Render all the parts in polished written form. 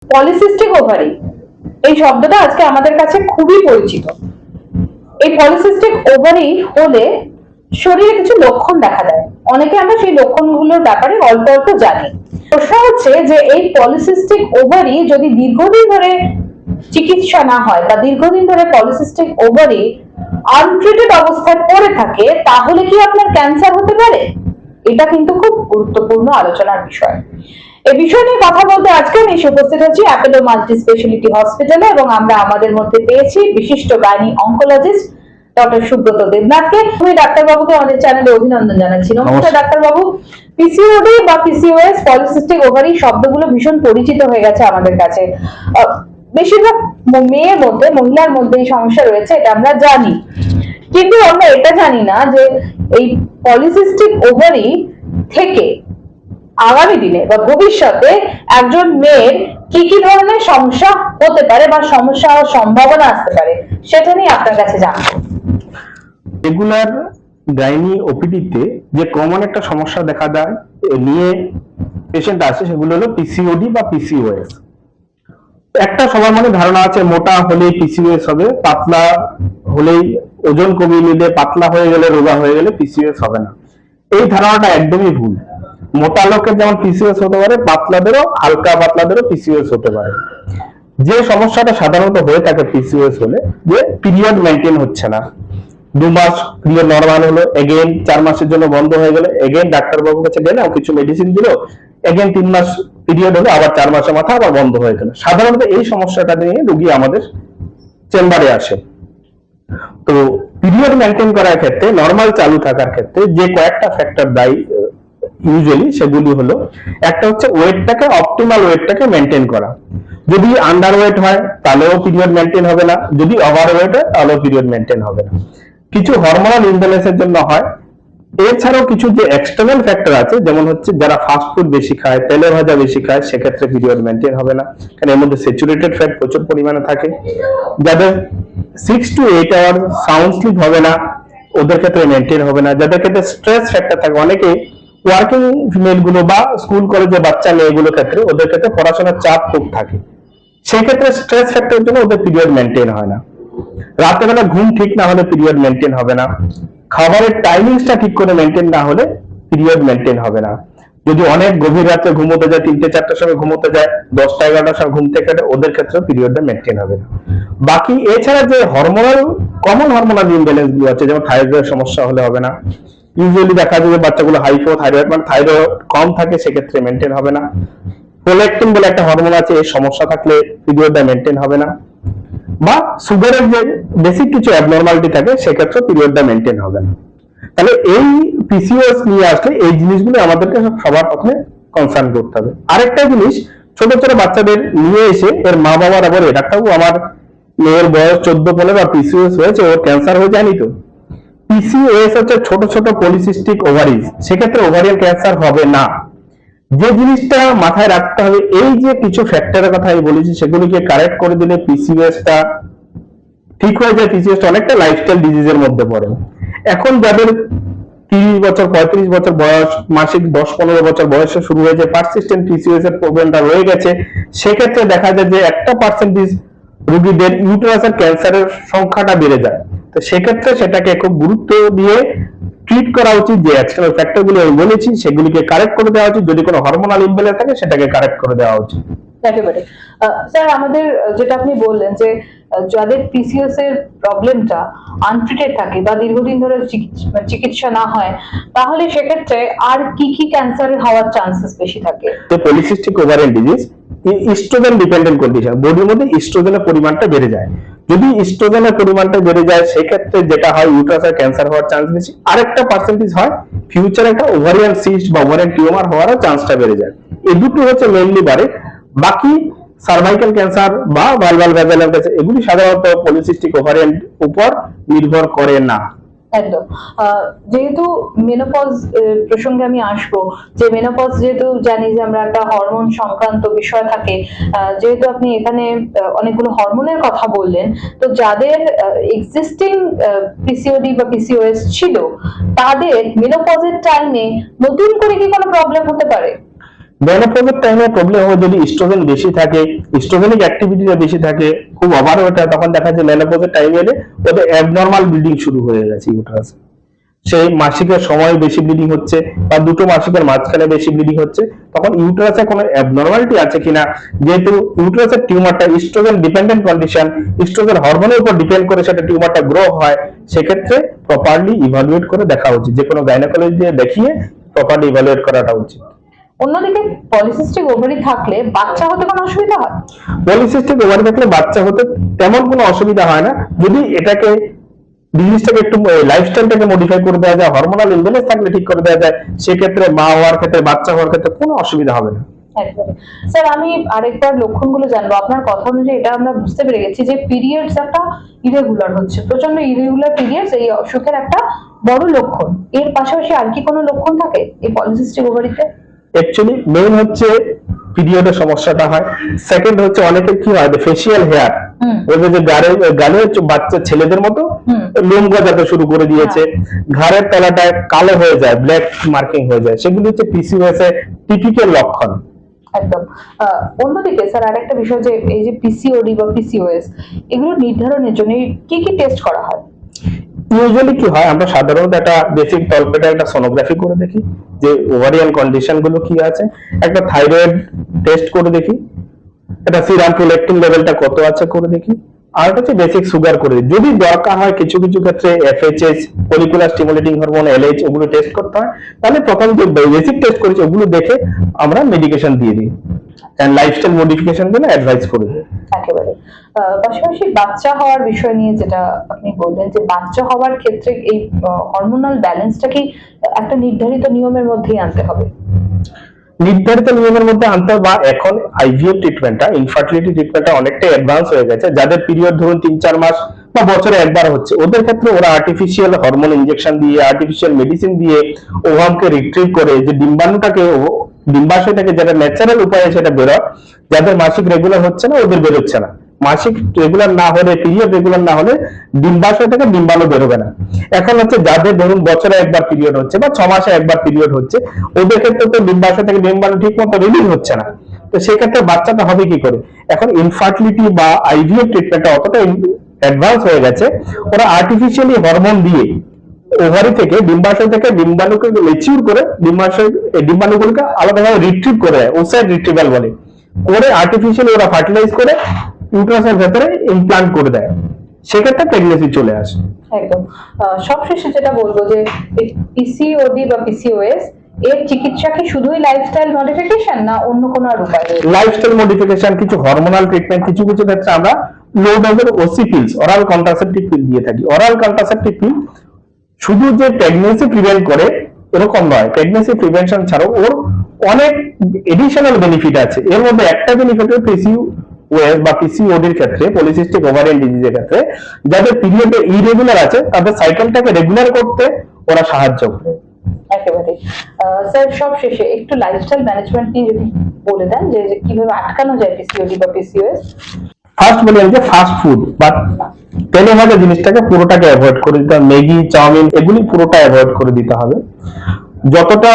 Polycystic ovary এই শব্দটা আজকে আমাদের কাছে খুবই পরিচিত। এই পলিসিস্টিক ওভারি হলে শরীরে কিছু লক্ষণ দেখা দেয়। অনেকে আমরা সেই লক্ষণগুলোর ব্যাপারে অল্প অল্প জানি। প্রশ্ন হচ্ছে যে এই পলিসিস্টিক ওভারি যদি দীর্ঘদিন ধরে চিকিৎসা না হয় বা দীর্ঘদিন ধরে পলিসিস্টিক ওভারি আনট্রিটেড অবস্থায় পড়ে থাকে, তাহলে কি আপনার ক্যান্সার হতে পারে? এটা কিন্তু খুব গুরুত্বপূর্ণ আলোচনার বিষয়। এই বিষয় নিয়ে কথা বলতে আজকে আমি এসে উপস্থিত হচ্ছি অ্যাপোলো মাল্টি স্পেশালিটি হসপিটালে, এবং আমরা আমাদের মধ্যে পেয়েছি বিশিষ্ট গাইনি অনকোলজিস্ট ডক্টর সুব্রত দেবনাথকে। আমি ডাক্তারবাবুকে আমাদের চ্যানেলে অভিনন্দন জানাচ্ছি। নমস্কার ডাক্তারবাবু। পিসিওডি বা পিসিওএস, পলিসিস্টিক ওভারি শব্দগুলো ভীষণ পরিচিত হয়ে গেছে আমাদের কাছে। বেশিরভাগ মেয়ের মধ্যে, মহিলার মধ্যে এই সমস্যা রয়েছে, এটা আমরা জানি, কিন্তু আমরা এটা জানি না যে এই পলিসিস্টিক ওভারি থেকে আগামী দিনে বা ভবিষ্যতে একজন মেয়ের কি কি ধরনের সমস্যা হতে পারে বা সমস্যা হওয়ার সম্ভাবনা আসতে পারে, সেটা নিয়ে আপনার কাছে জানবো। রেগুলার গাইনি ওপিডিতে যে কমন একটা সমস্যা দেখা যায় নিয়ে পেশেন্ট আসে, সেগুলো হলো পিসিওডি বা পিসিওএস। একটা সবার মনে ধারণা আছে মোটা হলেই পিসিওএস হবে, পাতলা হলেই ওজন কমিয়ে নিলে, পাতলা হয়ে গেলে, রোগা হয়ে গেলে পিসিওএস হবে না। এই ধারণাটা একদমই ভুল। মোটা লোকের যেমন পিসিওএস হতে পারে, পাতলাদেরও, হালকা পাতলাদেরও পিসিওএস হতে পারে। যে সমস্যাটা সাধারণত হয়ে থাকে পিসিওএস হলে, যে পিরিয়ড মেনটেন হচ্ছে না। 2 মাস পিরিয়ড নরমাল হলো, এগেইন 4 মাসের জন্য বন্ধ হয়ে গেল, এগেইন ডাক্তারবাবুর কাছে গেলে কিছু মেডিসিন দিল, এগেইন 3 মাস পিরিয়ড হলো, আবার 4 মাসের মাথা আবার বন্ধ হয়ে গেল। সাধারণত এই সমস্যাটা নিয়ে রোগী আমাদের চেম্বারে আসে। তো পিরিয়ড মেনটেন করার ক্ষেত্রে, নরমাল চালু থাকার ক্ষেত্রে যে কয়েকটা ফ্যাক্টর দায়ী ইউজুয়ালি, সেগুলি হলো, একটা হচ্ছে ওয়েটটাকে, অপটিমাল ওয়েটটাকে মেনটেন করা। যদি আন্ডার ওয়েট হয় তাহলেও পিরিয়ড মেনটেন হবে না, যদি ওভার ওয়েট হয় তাহলেও পিরিয়ড মেনটেন হবে না। কিছু হরমোনাল ইমব্যালেন্সের জন্য হয়। এছাড়াও কিছু যে এক্সটার্নাল ফ্যাক্টর আছে, যেমন হচ্ছে যারা ফাস্ট ফুড বেশি খায়, তেলে ভাজা বেশি খায়, সেক্ষেত্রে পিরিয়ড মেনটেন হবে না, কারণ এর মধ্যে স্যাচুরেটেড ফ্যাট প্রচুর পরিমাণে থাকে। যাদের 6 to 8 আওয়ার সাউন্ড স্লিপ হবে না, ওদের ক্ষেত্রে মেনটেন হবে না। যাদের ক্ষেত্রে স্ট্রেস ফ্যাক্টর থাকে, অনেকে ওয়ার্কিং ফিমেল গুলো বা স্কুল কলেজে বাচ্চা মেয়েগুলোর ক্ষেত্রে, ওদের ক্ষেত্রে পড়াশোনার চাপ খুব থাকে, সেক্ষেত্রে স্ট্রেস ফ্যাক্টরের জন্য ওদের পিরিয়ড মেনটেন হয় না। রাতেবেলা ঘুম ঠিক না হলে পিরিয়ড মেনটেন হবে না। খাবারের টাইমিংসটা ঠিক করে মেনটেন না হলে পিরিয়ড মেনটেন হবে না। যদি অনেক গভীর রাতে ঘুমোতে যায়, 3টে-4টার সময় ঘুমোতে যায়, 10টা-11টার সময় ঘুম থেকে ওঠে, ওদের ক্ষেত্রে পিরিয়ডটা মেনটেন হবে না। বাকি এছাড়া যে হরমোনাল, কমন হরমোনাল ইমব্যালেন্স গুলো আছে, যেমন থাইরয়েডের সমস্যা হলে হবে না। ইউজুয়ালি দেখা যায় যে বাচ্চাগুলো হাইপোথাইরয়েড, মানে থাইরয়েড কম থাকে, সেক্ষেত্রে মেনটেন হবে না। প্রোল্যাকটিন বলে একটা হরমোন আছে, এই সমস্যা থাকলে পিরিয়ডটা মেনটেন হবে না। বা সুগারের যে বেসিক কিছু অ্যাবনর্মালিটি থাকে, সেক্ষেত্রে পিরিয়ডটা মেনটেন হবে না। তাহলে এই পিসিওএস নিয়ে আসলে এই জিনিসগুলো আমাদেরকে সবার প্রথমে কনসার্ন করতে হবে। আরেকটা জিনিস, ছোট ছোট বাচ্চাদের নিয়ে এসে এর মা বাবার আবার ডাক্তারবাবু আমার মেয়ের বয়স 14-15 বা পিসিওএস হয়েছে, ওর ক্যান্সার হয়ে যায়নি তো? পিসিওএস হচ্ছে ছোট ছোট পলিসিস্টিক ওভারিজ, সেক্ষেত্রে ওভারিয়ান ক্যান্সার হবে না। যে জিনিসটা মাথায় রাখতে হবে, এই যে কিছু ফ্যাক্টরের কথা আমি বলেছি, সেগুলিকে কারেক্ট করে দিলে পিসিওএসটা ঠিক হয়ে যায়। পিসিওএসটা অনেকটা লাইফস্টাইল ডিজিজের মধ্যে পড়ে। এখন যাদের 30 বছর 35 বছর বয়স, মাসিক 10-15 বছর বয়সে শুরু হয়েছে, পারসিস্টেন্ট পিসিওএস এর প্রবলেমটা রয়ে গেছে, সেক্ষেত্রে দেখা যায় যে 1% রোগীদের ইউটেরাসের ক্যান্সারের সংখ্যাটা বেড়ে যায়। তো সেক্ষেত্রে সেটাকে খুব গুরুত্ব দিয়ে ট্রিট করা উচিত। যে এক্সটার্নাল ফ্যাক্টর গুলো আমি বলেছি, সেগুলিকে কারেক্ট করে দেওয়া উচিত। যদি কোনো হরমোনাল ইমব্যালেন্স থাকে, সেটাকে কারেক্ট করে দেওয়া উচিত। একেবারে। স্যার, আমাদের যেটা আপনি বললেন যে যাদের পিসিওএস এর প্রবলেমটা আনট্রিটেড থাকে বা দীর্ঘদিন ধরে চিকিৎসা না হয়, তাহলে সেক্ষেত্রে আর কি কি ক্যান্সার হওয়ার চান্সেস বেশি থাকে? তো polycystic ovarian disease estrogen dependent condition, বডির মধ্যে ইস্ট্রোজেনের পরিমাণটা বেড়ে যায়। যদি ইস্ট্রোজেনের পরিমাণটা বেড়ে যায়, সেক্ষেত্রে যেটা হয়, ইউটেরাসের ক্যান্সার হওয়ার চান্স বেশি। আরেকটা পার্সেন্টেজ হয় ফিউচারে একটা ওভারিয়ান সিস্ট বা ওভারিয়ান টিউমার হওয়ারও চান্সটা বেড়ে যায়। এই দুটো হচ্ছে মেইনলি বাড়ে। বাকি সার্ভাইকাল ক্যান্সার বা ভালভাল ভ্যাজাইনাল ক্যান্সার, এগুলি সাধারণত পলিসিস্টিক ওভারিয়ান উপর নির্ভর করে না। একদম। যেহেতু মেনোপজ প্রসঙ্গে আমি আসবো, যে মেনোপজ যেহেতু জানি যে আমরা একটা হরমোন সংক্রান্ত বিষয় থাকে, যেহেতু আপনি এখানে অনেকগুলো হরমোনের কথা বললেন, তো যাদের এক্সিস্টিং পিসিওডি বা পিসিওএস ছিল, তাদের মেনোপজের টাইমে নতুন করে কি কোনো প্রবলেম হতে পারে? মেনোপজের টাইমে প্রবলেম হবে যদি ইস্ট্রোজেন বেশি থাকে, ইস্ট্রোজেনিক অ্যাক্টিভিটিটা বেশি থাকে, খুব ওভার ওঠে, তখন দেখা যায় মেনোপজের টাইমে এলে ওদের অ্যাবনর্মাল ব্লিডিং শুরু হয়ে গেছে ইউটেরাসে। সেই মাসিকের সময় বেশি ব্লিডিং হচ্ছে বা দুটো মাসিকের মাঝখানে বেশি ব্লিডিং হচ্ছে, তখন ইউটেরাসে কোনো অ্যাবনর্মালিটি আছে কিনা, যেহেতু ইউটেরাসের টিউমারটা ইস্ট্রোজেন ডিপেন্ডেন্ট কন্ডিশন, ইস্ট্রোজেন হরমোনের উপর ডিপেন্ড করে সেটা টিউমারটা গ্রো হয়, সেক্ষেত্রে প্রপারলি ইভালুয়েট করে দেখা উচিত, যে কোনো গাইনোকোলজি দিয়ে দেখিয়ে প্রপারলি ইভালুয়েট করাটা উচিত। অন্যদিকে পলিসিস্টিক ওভারি থাকলে বাচ্চা হতে কোনো অসুবিধা হয়? পলিসিস্টিক ওভারি থাকলে বাচ্চা হতে তেমন কোনো অসুবিধা হয় না, যদি এটাকে ডিজিজটাকে একটু লাইফস্টাইলটাকে মডিফাই করে দেওয়া যায়, হরমোনাল ইমব্যালেন্স থাকলে ঠিক করে দেওয়া যায়, সেক্ষেত্রে মা হওয়ার ক্ষেত্রে বাচ্চা হওয়ার ক্ষেত্রে কোনো অসুবিধা হবে না। একদমই। স্যার, আমি আরেকবার লক্ষণগুলো জানবো। আপনার কথা অনুযায়ী এটা আমরা বুঝতে পেরে গেছি যে পিরিয়ডস একটা ইরেগুলার হচ্ছে, প্রচন্ড ইরেগুলার পিরিয়ডস এই অসুখের একটা বড় লক্ষণ। এর পাশাপাশি আর কি কোনো লক্ষণ থাকে এই পলিসিস্টিক ওভারিতে? অ্যাকচুয়ালি মেইন হচ্ছে পিরিয়ডের সমস্যাটা হয়, সেকেন্ড হচ্ছে অনেকের কি হয় ফেসিয়াল হেয়ার, ওদের যে গালে বাচ্চা ছেলেদের মতো লোম গজাতে শুরু করে দিয়েছে, ঘাড়ের তলাটায় কালো হয়ে যায়, ব্ল্যাক মার্কিং হয়ে যায়, সেগুলো হচ্ছে পিসিওএস এর টিপিক্যাল লক্ষণ। একদম। অন্যদিকে স্যার আরেকটা বিষয়, যে এই যে পিসিওডি বা পিসিওএস, এগুলো নির্ধারণের জন্য কি কি টেস্ট করা হয়? ইউজুয়ালি কি হয়, আমরা সাধারণত একটা বেসিক তলপেটে একটা সোনোগ্রাফি করে দেখি যে ওভারিয়ান কন্ডিশন গুলো কি আছে, একটা থাইরয়েড টেস্ট করে দেখি, একটা সিরাম প্রোল্যাকটিন লেভেলটা কত আছে করে দেখি, আর হচ্ছে বেসিক সুগার করে দিই। যদি দরকার হয় কিছু কিছু ক্ষেত্রে এফএইচএস, ফলিকুলার স্টিমুলেটিং হরমোন এলএইচ, ওগুলো টেস্ট করতে হয়, তাহলে প্রথম যে বেসিক টেস্ট করেছি ওগুলো দেখে আমরা মেডিকেশন দিয়ে দিই, এন্ড লাইফস্টাইল মডিফিকেশন জন্য অ্যাডভাইস করে দিই। একেবারে। পাশাপাশি বাচ্চা হওয়ার বিষয় নিয়ে যেটা আপনি বললেন, যে বাচ্চা হওয়ার ক্ষেত্রে এই হরমোনাল ব্যালেন্সটা কি একটা নির্ধারিত নিয়মের মধ্যেই আনতে হবে? নির্ধারিত নিয়মের মধ্যে আনতে, বা এখন আইভিএফ ট্রিটমেন্টটা, ইনফার্টিলিটি ট্রিটমেন্টটা অনেকটাই অ্যাডভান্স হয়ে গেছে, যাদের পিরিয়ড ধরুন 3-4 মাস বা বছরে একবার হচ্ছে, ওদের ক্ষেত্রে ওরা আর্টিফিশিয়াল হরমোন ইনজেকশন দিয়ে, আর্টিফিশিয়াল মেডিসিন দিয়ে ওভামকে রিট্রিভ করে যে ডিম্বাণুটাকে, ডিম্বাশয়টাকে যেটা ন্যাচারাল উপায়ে সেটা বেরোয়, যাদের মাসিক রেগুলার হচ্ছে না ওদের বেরোচ্ছে না, মাসিক রেগুলার না হলে, পিরিয়ড রেগুলার না হলে ডিম্বাশয় থেকে ডিম্বাণু বেরোবে না। এখন হচ্ছে যাদের ধরুন বছরে একবার পিরিয়ড হচ্ছে বা 6 মাসে একবার পিরিয়ড হচ্ছে, ওদের ক্ষেত্রে তো ডিম্বাশয় থেকে ডিম্বাণু ঠিক মতো রিলিজ হচ্ছে না, তো সেক্ষেত্রে বাচ্চাটা হবে কি করে? এখন ইনফার্টিলিটি বা আইভিএফ ট্রিটমেন্টটা অতটা অ্যাডভান্স হয়ে গেছে, ওরা আর্টিফিশিয়ালি হরমোন দিয়ে ওভারি থেকে, ডিম্বাশয় থেকে ডিম্বাণুকে ম্যাচিউর করে ডিম্বাণুগুলোকে আলাদাভাবে রিট্রিভ করে, ওসাইড রিট্রিভাল বলে, করে আর্টিফিশিয়ালি ওরা ফার্টিলাইজ করে ইউটেরাসের ভেতরে ইমপ্লান্ট করে দেয়, সেক্ষেত্রে প্রেগন্যান্সি চলে আসে। একদম। সবশেষে যেটা বলবো, যে পিসিওডি বা পিসিওএস এর চিকিৎসা কি শুধুই লাইফস্টাইল মডিফিকেশন, না অন্য কোনো আর উপায় রয়েছে? লাইফস্টাইল মডিফিকেশন, কিছু হরমোনাল ট্রিটমেন্ট, কিছু কিছু ক্ষেত্রে আমরা লো ডোজের OC pills, oral contraceptive pill দিয়ে থাকি। অরাল কন্ট্রাসেপটিভ পিল শুধু যে প্রেগন্যান্সি প্রিভেন্ট করে এরকম নয়, প্রেগন্যান্সি প্রিভেনশন ছাড়াও ওর অনেক এডিশনাল বেনিফিট আছে। এর মধ্যে একটা বেনিফিট হলো পিসিওএস বা পিসিওডির ক্ষেত্রে, পলিসিস্টিক ওভারিয়ান ডিজিজের ক্ষেত্রে, যাদের পিরিয়ড ইরেগুলার আছে তাদের সাইকেলটাকে রেগুলার করতে ওরা সাহায্য করে। একেবারে। স্যার, সব শেষে একটু লাইফস্টাইল ম্যানেজমেন্ট নিয়ে যদি বলে দেন, যে কিভাবে আটকানো যায় পিসিওডি বা পিসিওএস। ফার্স্ট বলি যে ফাস্ট ফুড বা তেলে ভাজা জিনিসটাকে পুরোটাকে অ্যাভয়েড করে দিতে হবে, ম্যাগি, চাউমিন এগুলি পুরোটা অ্যাভয়েড করে দিতে হবে, যতটা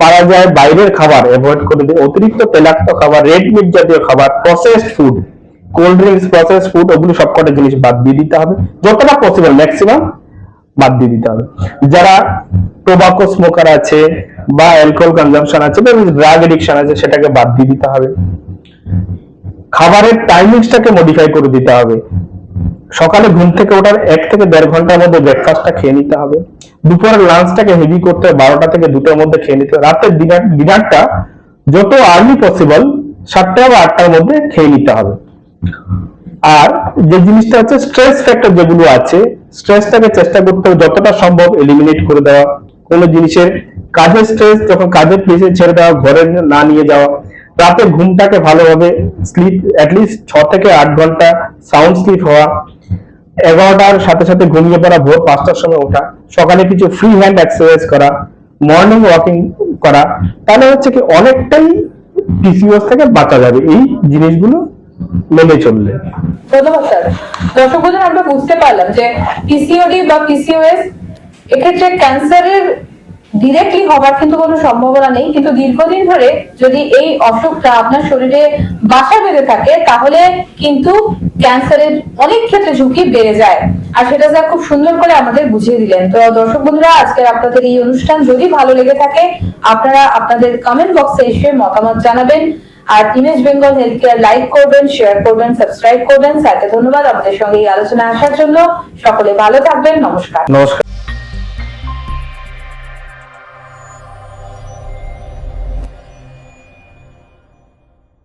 পারা যায় বাইরের খাবার অ্যাভয়েড করে দিতে, অতিরিক্ত তেলাক্ত খাবার, রেড মিট জাতীয় খাবার, processed food, cold drinks, processed food, ওগুলো সবকটা জিনিস বাদ দিয়ে দিতে হবে, যতটা পসিবল ম্যাক্সিমাম বাদ দিয়ে দিতে হবে। যারা টোবাকো স্মোকার আছে বা অ্যালকোহল কনজাম্পশন আছে বা ড্রাগ এডিকশন আছে, সেটাকে বাদ দিয়ে দিতে হবে। খাবারের টাইমিংসটাকে মডিফাই করে দিতে হবে, সকালে ঘুম থেকে ওঠার 1 থেকে 1.5 ঘন্টার মধ্যে ব্রেকফাস্টটা খেয়ে নিতে হবে, দুপুরের লাঞ্চটাকে হেভি করতে হবে, 12টা থেকে 2টার মধ্যে খেয়ে নিতে হবে, রাতের ডিনারটা যত আর্লি পসিবল 7টা বা 8টার মধ্যে খেয়ে নিতে হবে। আর যে জিনিসটা হচ্ছে স্ট্রেস ফ্যাক্টর যেগুলো আছে, স্ট্রেসটাকে চেষ্টা করতে হবে যতটা সম্ভব এলিমিনেট করে দেওয়া, কোনো জিনিসের কাজের স্ট্রেস যখন কাজের প্লেসে ছেড়ে দেওয়া, ঘরে না নিয়ে যাওয়া, রাতে ঘুমটাকে ভালোভাবে স্লিপ অ্যাটলিস্ট 6 থেকে 8 ঘন্টা সাউন্ড স্লিপ হওয়া, 11টার সাথে সাথে ঘুমিয়ে পড়া, ভোর 5টার সময় ওঠা, সকালে কিছু ফ্রি হ্যান্ড এক্সারসাইজ করা, মর্নিং ওয়াকিং করা, তাহলে হচ্ছে কি অনেকটাই পিসিওএস থেকে বাঁচা যাবে এই জিনিসগুলো মেনে চললে। ধন্যবাদ স্যার। দর্শক বন্ধুরা, আমরা বুঝতে পারলাম যে পিসিওডি বা পিসিওএস এক্ষেত্রে ক্যান্সারের ডিরেক্টলি হবার কিন্তু কোনো সম্ভাবনা নেই, কিন্তু দীর্ঘদিন ধরে যদি এই অসুখটা আপনার শরীরে বাসা বেঁধে থাকে তাহলে কিন্তু ক্যান্সারের অনেক ক্ষেত্রে ঝুঁকি বেড়ে যায়। আর সেটা যা খুব সুন্দর করে আমাদের বুঝিয়ে দিলেন। তো দর্শক বন্ধুরা, আজকের আপনাদের এই অনুষ্ঠান যদি ভালো লেগে থাকে আপনারা আপনাদের কমেন্ট বক্সে এসে মতামত জানাবেন। আর Image Bengal Health Care like করবেন, শেয়ার করবেন, সাবস্ক্রাইব করবেন। স্যারকে ধন্যবাদ আমাদের সঙ্গে এই আলোচনায় আসার জন্য। সকলে ভালো থাকবেন। নমস্কার। নমস্কার।